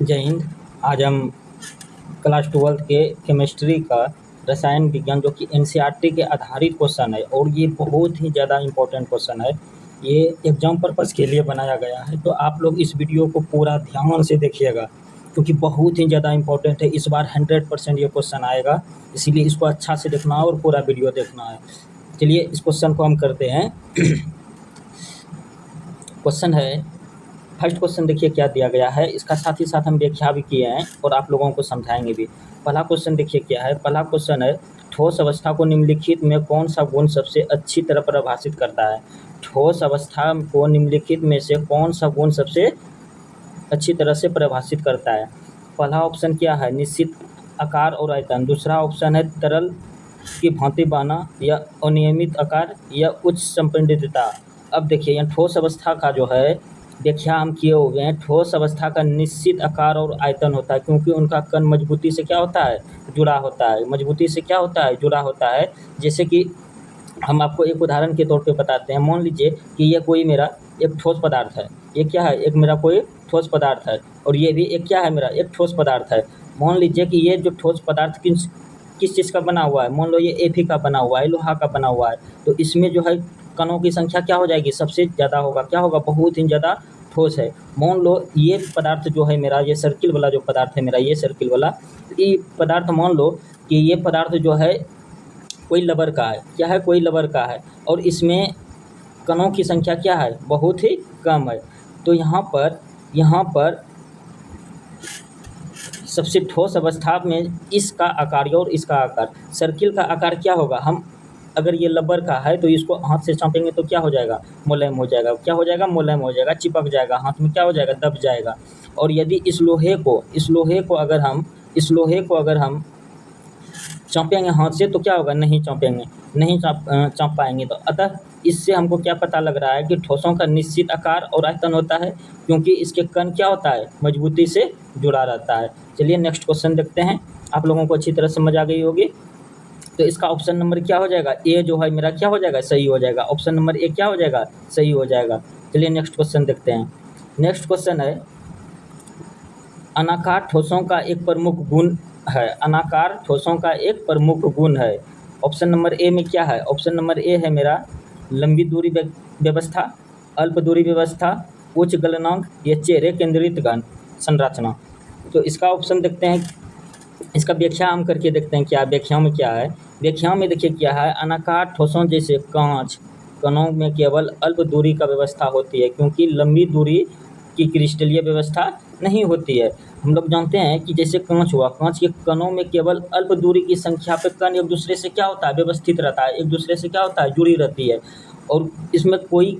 जय हिंद। आज हम क्लास 12th के केमिस्ट्री का रसायन विज्ञान जो कि एनसीईआरटी के आधारित क्वेश्चन है और ये बहुत ही ज़्यादा इम्पोर्टेंट क्वेश्चन है। ये एग्जाम पर्पज़ के लिए बनाया गया है, तो आप लोग इस वीडियो को पूरा ध्यान से देखिएगा क्योंकि बहुत ही ज़्यादा इम्पोर्टेंट है। इस बार 100% ये क्वेश्चन आएगा, इसीलिए इसको अच्छा से देखना है और पूरा वीडियो देखना है। चलिए इस क्वेश्चन को हम करते हैं। क्वेश्चन है, फर्स्ट क्वेश्चन देखिए क्या दिया गया है, इसका साथ ही साथ हम व्याख्या भी किए हैं और आप लोगों को समझाएंगे भी। पहला क्वेश्चन देखिए क्या है। पहला क्वेश्चन है, ठोस अवस्था को निम्नलिखित में कौन सा गुण सबसे अच्छी तरह परिभाषित करता है। ठोस अवस्था को निम्नलिखित में से कौन सा गुण सबसे अच्छी तरह से परिभाषित करता है। पहला ऑप्शन क्या है, निश्चित आकार और आयतन। दूसरा ऑप्शन है तरल की भांति बहना या अनियमित आकार या उच्च संपीड़ितता। अब देखिए यहाँ ठोस अवस्था का जो है व्याख्या हम किए हुए हैं। ठोस अवस्था का निश्चित आकार और आयतन होता है क्योंकि उनका कण मजबूती से क्या होता है, जुड़ा होता है। मजबूती से क्या होता है, जुड़ा होता है। जैसे कि हम आपको एक उदाहरण के तौर पे बताते हैं। मान लीजिए कि ये कोई मेरा एक ठोस पदार्थ है। ये क्या है, एक मेरा कोई ठोस पदार्थ है और ये भी एक क्या है, मेरा एक ठोस पदार्थ है। मान लीजिए कि ये जो ठोस पदार्थ किस किस चीज़ का बना हुआ है, मान लो ये एफी का बना हुआ है, लोहा का बना हुआ है। तो इसमें जो है कणों की संख्या क्या हो जाएगी, सबसे ज़्यादा होगा। क्या होगा, बहुत ही ज़्यादा ठोस है। मान लो ये पदार्थ जो है मेरा, ये सर्किल वाला जो पदार्थ है मेरा, ये सर्किल वाला ये पदार्थ, मान लो कि ये पदार्थ जो है कोई लबर का है। क्या है, कोई लबर का है और इसमें कणों की संख्या क्या है, बहुत ही कम है। तो यहाँ पर सबसे ठोस अवस्था में इसका आकार और इसका आकार, सर्किल का आकार क्या होगा, हम अगर ये लबर का है तो इसको हाथ से चापेंगे तो क्या हो जाएगा, मुलायम हो जाएगा। क्या हो जाएगा, मुलायम हो जाएगा, चिपक जाएगा हाथ में, क्या हो जाएगा, दब जाएगा। और यदि इस लोहे को अगर हम चापेंगे हाथ से तो क्या होगा, नहीं चापेंगे, नहीं चाप पाएंगे। तो अतः इससे हमको क्या पता लग रहा है कि ठोसों का निश्चित आकार और आयतन होता है क्योंकि इसके कण क्या होता है, मजबूती से जुड़ा रहता है। चलिए नेक्स्ट क्वेश्चन देखते हैं। आप लोगों को अच्छी तरह समझ आ गई होगी। तो इसका ऑप्शन नंबर क्या हो जाएगा, ए जो है मेरा क्या हो जाएगा, सही हो जाएगा। ऑप्शन नंबर ए क्या हो जाएगा, सही हो जाएगा। चलिए नेक्स्ट क्वेश्चन देखते हैं। नेक्स्ट क्वेश्चन है, अनाकार ठोसों का एक प्रमुख गुण है। अनाकार ठोसों का एक प्रमुख गुण है। ऑप्शन नंबर ए में क्या है, ऑप्शन नंबर ए है मेरा लंबी दूरी व्यवस्था, अल्प दूरी व्यवस्था, उच्च गलनांक या चेहरे केंद्रित घन संरचना। तो इसका ऑप्शन देखते हैं, इसका व्याख्या हम करके देखते हैं क्या व्याख्या में क्या है। व्याख्या में देखिए क्या है, अनाकार ठोसों जैसे कांच कणों में केवल अल्प दूरी का व्यवस्था होती है क्योंकि लंबी दूरी की क्रिस्टलीय व्यवस्था नहीं होती है। हम लोग जानते हैं कि जैसे कांच हुआ, कांच के कणों में केवल अल्प दूरी की संख्या पे कण एक दूसरे से क्या होता है, व्यवस्थित रहता है, एक दूसरे से क्या होता है, जुड़ी रहती है। और इसमें कोई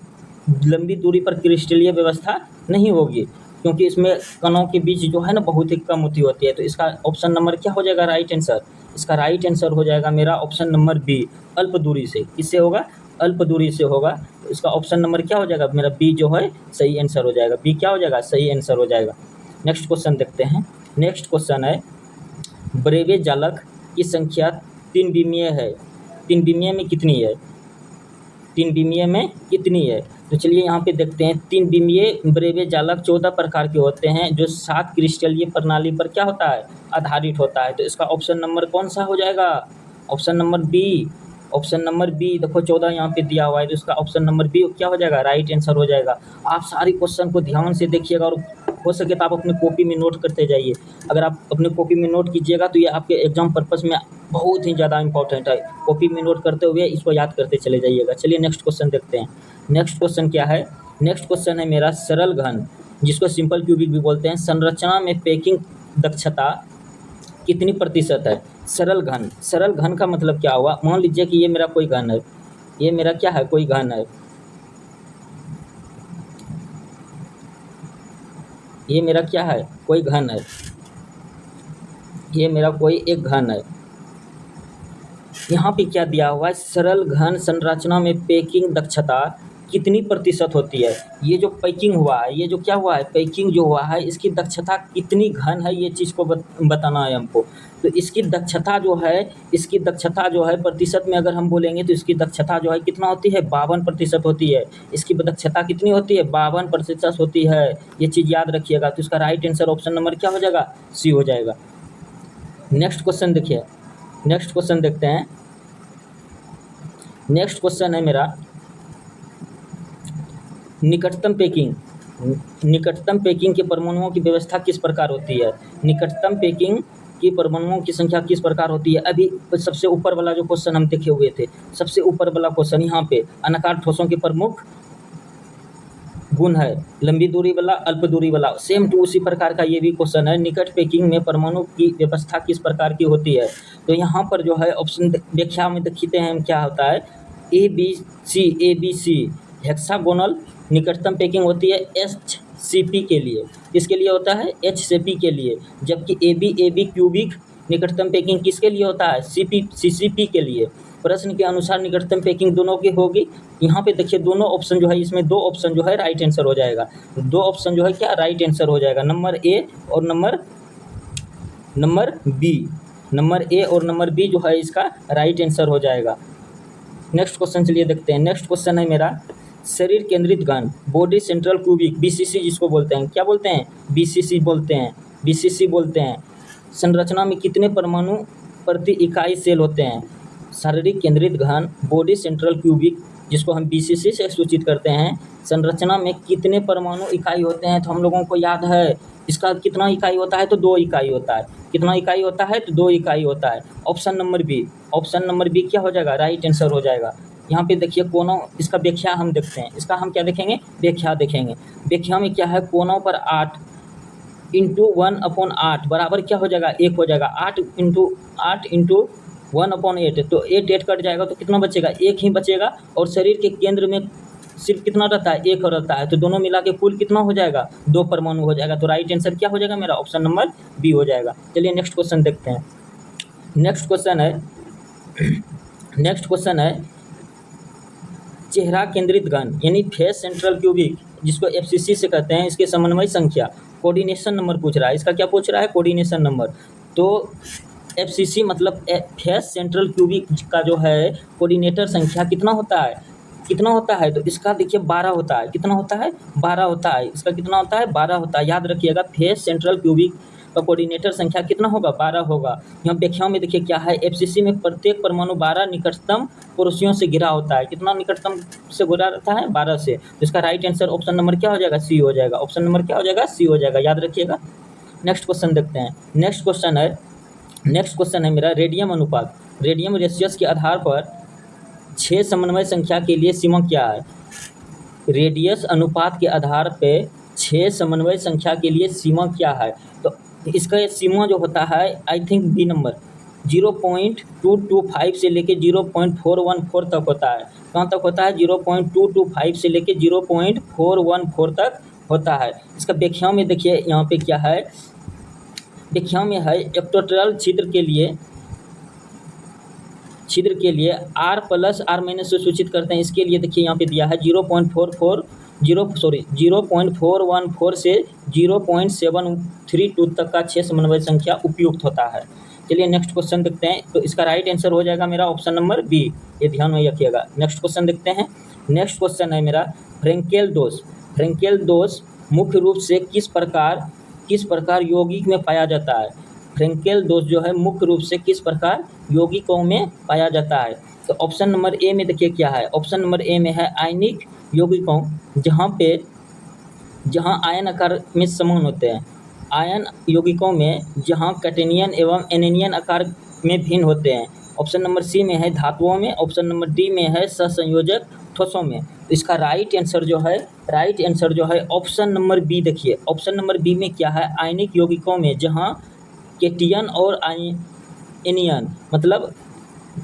लंबी दूरी पर क्रिस्टलीय व्यवस्था नहीं होगी क्योंकि इसमें कणों के बीच जो है ना बहुत ही कम होती है। तो इसका ऑप्शन नंबर क्या हो जाएगा, राइट आंसर। इसका राइट आंसर हो जाएगा मेरा ऑप्शन नंबर बी, अल्प दूरी से। किससे होगा, अल्प दूरी से होगा। तो इसका ऑप्शन नंबर क्या हो जाएगा, मेरा बी जो है सही आंसर हो जाएगा। बी क्या हो जाएगा, सही आंसर हो जाएगा। नेक्स्ट क्वेश्चन देखते हैं। नेक्स्ट क्वेश्चन है, ब्रेवे जालक की संख्या तीन विमीय है। तीन विमीय में कितनी है, तीन विमीय में कितनी है। तो चलिए यहाँ पे देखते हैं। तीन विमीय ब्रेवे जालक 14 प्रकार के होते हैं जो 7 क्रिस्टलीय प्रणाली पर क्या होता है, आधारित होता है। तो इसका ऑप्शन नंबर कौन सा हो जाएगा, option number B. Option number B देखो 14 यहाँ पे दिया हुआ है, तो इसका ऑप्शन नंबर बी क्या हो जाएगा, राइट आंसर हो जाएगा। आप सारी क्वेश्चन को ध्यान से देखिएगा और हो सके तो आप अपनी कॉपी में नोट करते जाइए। अगर आप अपनी कॉपी में नोट कीजिएगा तो ये आपके एग्जाम पर्पस में बहुत ही ज़्यादा इंपॉर्टेंट है। कॉपी में नोट करते हुए इसको याद करते चले जाइएगा। चलिए नेक्स्ट क्वेश्चन देखते हैं। नेक्स्ट क्वेश्चन क्या है, नेक्स्ट क्वेश्चन है मेरा सरल घन, जिसको सिंपल क्यूबिक भी बोलते हैं, संरचना में पैकिंग दक्षता कितनी प्रतिशत है। सरल घन, सरल घन का मतलब क्या हुआ, मान लीजिए कि ये मेरा कोई घन है, ये मेरा क्या है, कोई घन है, ये मेरा क्या है, कोई घन है, ये मेरा कोई एक घन है। यहाँ पे क्या दिया हुआ है, सरल घन संरचना में पैकिंग दक्षता कितनी प्रतिशत होती है। ये जो पैकिंग हुआ है, ये जो क्या हुआ है, पैकिंग जो हुआ है, इसकी दक्षता कितनी घन है, ये चीज़ को बताना है हमको। तो इसकी दक्षता जो है प्रतिशत में अगर हम बोलेंगे तो इसकी दक्षता जो है कितना होती है, 52% होती है। इसकी दक्षता कितनी होती है, 52% होती है। ये चीज़ याद रखिएगा। तो इसका राइट आंसर ऑप्शन नंबर क्या हो जाएगा, सी हो जाएगा। नेक्स्ट क्वेश्चन देखिए, नेक्स्ट क्वेश्चन देखते हैं। नेक्स्ट क्वेश्चन है मेरा निकटतम पैकिंग के परमाणुओं की व्यवस्था किस प्रकार होती है। निकटतम पैकिंग की परमाणुओं की संख्या किस प्रकार होती है। अभी सबसे ऊपर वाला जो क्वेश्चन हम देखे हुए थे, सबसे ऊपर वाला क्वेश्चन यहाँ पे अनाकार ठोसों के प्रमुख गुण है, लंबी दूरी वाला, अल्प दूरी वाला, सेम टू उसी प्रकार का ये भी क्वेश्चन है। निकट पैकिंग में परमाणु की व्यवस्था किस प्रकार की होती है। तो यहाँ पर जो है ऑप्शन व्याख्या में देखते हैं क्या होता है। ए बी सी हेक्सागोनल निकटतम पैकिंग होती है HCP के लिए। किसके लिए होता है, HCP के लिए। जबकि ए बी क्यूबिक निकटतम पैकिंग किसके लिए होता है, CCP के लिए। प्रश्न के अनुसार निकटतम पैकिंग दोनों की होगी। यहाँ पे देखिए दोनों ऑप्शन जो है, इसमें 2 ऑप्शन जो है राइट आंसर हो जाएगा। 2 ऑप्शन जो है क्या राइट आंसर हो जाएगा, नंबर ए और नंबर बी। नंबर ए और नंबर बी जो है इसका राइट आंसर हो जाएगा। नेक्स्ट क्वेश्चन चलिए देखते हैं। नेक्स्ट क्वेश्चन है मेरा शरीर केंद्रित घन, बॉडी सेंट्रल क्यूबिक, BCC जिसको बोलते हैं, क्या बोलते हैं, BCC बोलते हैं। संरचना में कितने परमाणु प्रति इकाई सेल होते हैं। शारीरिक केंद्रित घन, बॉडी सेंट्रल क्यूबिक जिसको हम BCC से सूचित करते हैं, संरचना में कितने परमाणु इकाई होते हैं। तो हम लोगों को याद है इसका कितना इकाई होता है, तो 2 इकाई होता है। कितना इकाई होता है, तो 2 इकाई होता है। ऑप्शन नंबर बी क्या हो जाएगा, राइट आंसर हो जाएगा। यहाँ पे देखिए कोनों, इसका व्याख्या हम देखते हैं। इसका हम क्या देखेंगे, व्याख्या देखेंगे। व्याख्या में क्या है, कोनों पर 8 इंटू 1/8 बराबर क्या हो जाएगा, 1 हो जाएगा। 8 इंटू 1/8 तो 8 कट जाएगा तो कितना बचेगा, 1 ही बचेगा। और शरीर के केंद्र में सिर्फ कितना रहता है, 1 रहता है। तो दोनों मिला के कुल कितना हो जाएगा, 2 परमाणु हो जाएगा। तो राइट आंसर क्या हो जाएगा मेरा, ऑप्शन नंबर बी हो जाएगा। चलिए नेक्स्ट क्वेश्चन देखते हैं। नेक्स्ट क्वेश्चन है चेहरा केंद्रित घन यानी फेस सेंट्रल क्यूबिक जिसको FCC से कहते हैं, इसके समन्वय संख्या, कोऑर्डिनेशन नंबर पूछ रहा है। इसका क्या पूछ रहा है, कोऑर्डिनेशन नंबर। तो FCC मतलब फेस सेंट्रल क्यूबिक का जो है कोऑर्डिनेटर संख्या कितना होता है, तो इसका देखिए 12 होता है। कितना होता है, 12 होता है। इसका कितना होता है, 12 होता है। याद रखिएगा फेस सेंट्रल क्यूबिक का कोऑर्डिनेटर संख्या कितना होगा, 12 होगा। यहाँ व्याख्याओं में देखिए क्या है, FCC में प्रत्येक परमाणु 12 निकटतम पड़ोसियों से घिरा होता है। कितना निकटतम से घिरा रहता है, 12 से। तो इसका राइट आंसर ऑप्शन नंबर क्या हो जाएगा, सी हो जाएगा। ऑप्शन नंबर क्या हो जाएगा, सी हो जाएगा, याद रखिएगा। नेक्स्ट क्वेश्चन देखते हैं। नेक्स्ट क्वेश्चन है मेरा रेडियम अनुपात, रेडियम रेशियस के आधार पर 6 समन्वय संख्या के लिए सीमा क्या है। रेडियस अनुपात के आधार पे 6 समन्वय संख्या के लिए सीमा क्या है। तो इसका सीमा जो होता है आई थिंक बी नंबर 0.225 से लेके 0.414 तक होता है। कहाँ तक होता है, 0.225 से लेके 0.414 तक होता है। इसका व्याख्या में देखिए यहाँ पे क्या है, व्याख्या में है इक्वेटोरियल छिद्र के लिए R प्लस R माइनस से सूचित करते हैं। इसके लिए देखिए यहाँ पे दिया है 0.414 से 0.732 तक का 6 समन्वय संख्या उपयुक्त होता है। चलिए नेक्स्ट क्वेश्चन देखते हैं। तो इसका राइट आंसर हो जाएगा मेरा ऑप्शन नंबर बी, ये ध्यान में रखिएगा। नेक्स्ट क्वेश्चन देखते हैं। नेक्स्ट क्वेश्चन है मेरा फ्रेंकेल दोष मुख्य रूप से किस प्रकार यौगिक में पाया जाता है। फ्रेंकेल दोष जो है मुख्य रूप से किस प्रकार यौगिकों में पाया जाता है। तो ऑप्शन नंबर ए में देखिए क्या है, ऑप्शन नंबर ए में है आयनिक यौगिकों, जहाँ आयन आकार में समान होते हैं। आयन यौगिकों में जहाँ कैटेनियन एवं एनेनियन आकार में भिन्न होते हैं। ऑप्शन नंबर सी में है धातुओं में, ऑप्शन नंबर डी में है सहसंयोजक ठोसों में। तो इसका राइट आंसर जो है ऑप्शन नंबर बी। देखिए ऑप्शन नंबर बी में क्या है, आयनिक यौगिकों में जहाँ केटियन और एनियन मतलब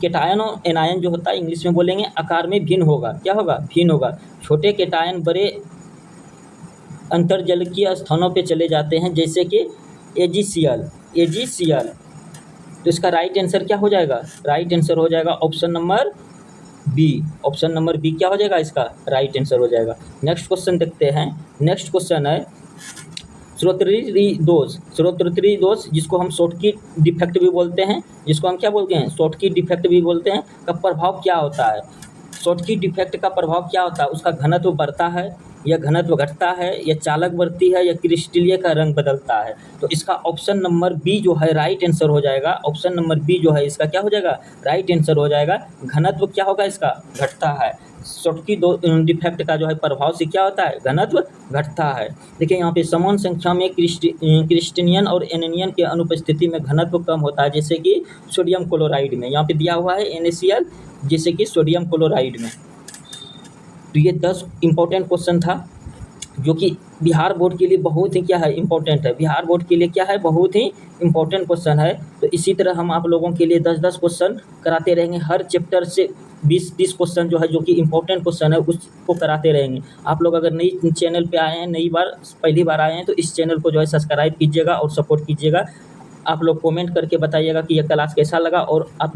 केटायन और एनायन जो होता है इंग्लिश में बोलेंगे आकार में भिन्न होगा। क्या होगा, भिन्न होगा। छोटे केटायन बड़े अंतर्जलकीय स्थानों पे चले जाते हैं जैसे कि AgCl। तो इसका राइट आंसर क्या हो जाएगा, राइट आंसर हो जाएगा option number B, option number B क्या हो जाएगा इसका राइट आंसर हो जाएगा। नेक्स्ट क्वेश्चन देखते हैं। नेक्स्ट क्वेश्चन है श्रोत्रत्री दोष जिसको हम शॉर्टकी डिफेक्ट भी बोलते हैं, जिसको हम क्या बोलते हैं शॉर्टकी डिफेक्ट भी बोलते हैं, का प्रभाव क्या होता है। शॉर्टकी डिफेक्ट का प्रभाव क्या होता है, उसका घनत्व बढ़ता है या घनत्व घटता है या चालक बढ़ती है या क्रिस्टलीय का रंग बदलता है। तो इसका ऑप्शन नंबर बी जो है राइट आंसर हो जाएगा। ऑप्शन नंबर बी जो है इसका क्या हो जाएगा राइट आंसर हो जाएगा। घनत्व क्या होगा इसका घटता है। शॉर्टकी डिफेक्ट का जो है प्रभाव से क्या होता है घनत्व घटता है। देखिए यहाँ पे समान संख्या में क्रिस्टीनियन और एनियन के अनुपस्थिति में घनत्व कम होता है, जैसे कि सोडियम क्लोराइड में। यहाँ पे दिया हुआ है NaCl, जैसे कि सोडियम क्लोराइड में। तो ये 10 इंपॉर्टेंट क्वेश्चन था जो कि बिहार बोर्ड के लिए बहुत ही क्या है इंपॉर्टेंट है। बिहार बोर्ड के लिए क्या है बहुत ही इंपॉर्टेंट क्वेश्चन है। तो इसी तरह हम आप लोगों के लिए 10-10 क्वेश्चन कराते रहेंगे। हर चैप्टर से 20-30 क्वेश्चन जो है जो कि इंपॉर्टेंट क्वेश्चन है उसको कराते रहेंगे। आप लोग अगर नई चैनल पे आए हैं, पहली बार आए हैं, तो इस चैनल को जो है सब्सक्राइब कीजिएगा और सपोर्ट कीजिएगा। आप लोग कमेंट करके बताइएगा कि यह क्लास कैसा लगा और आप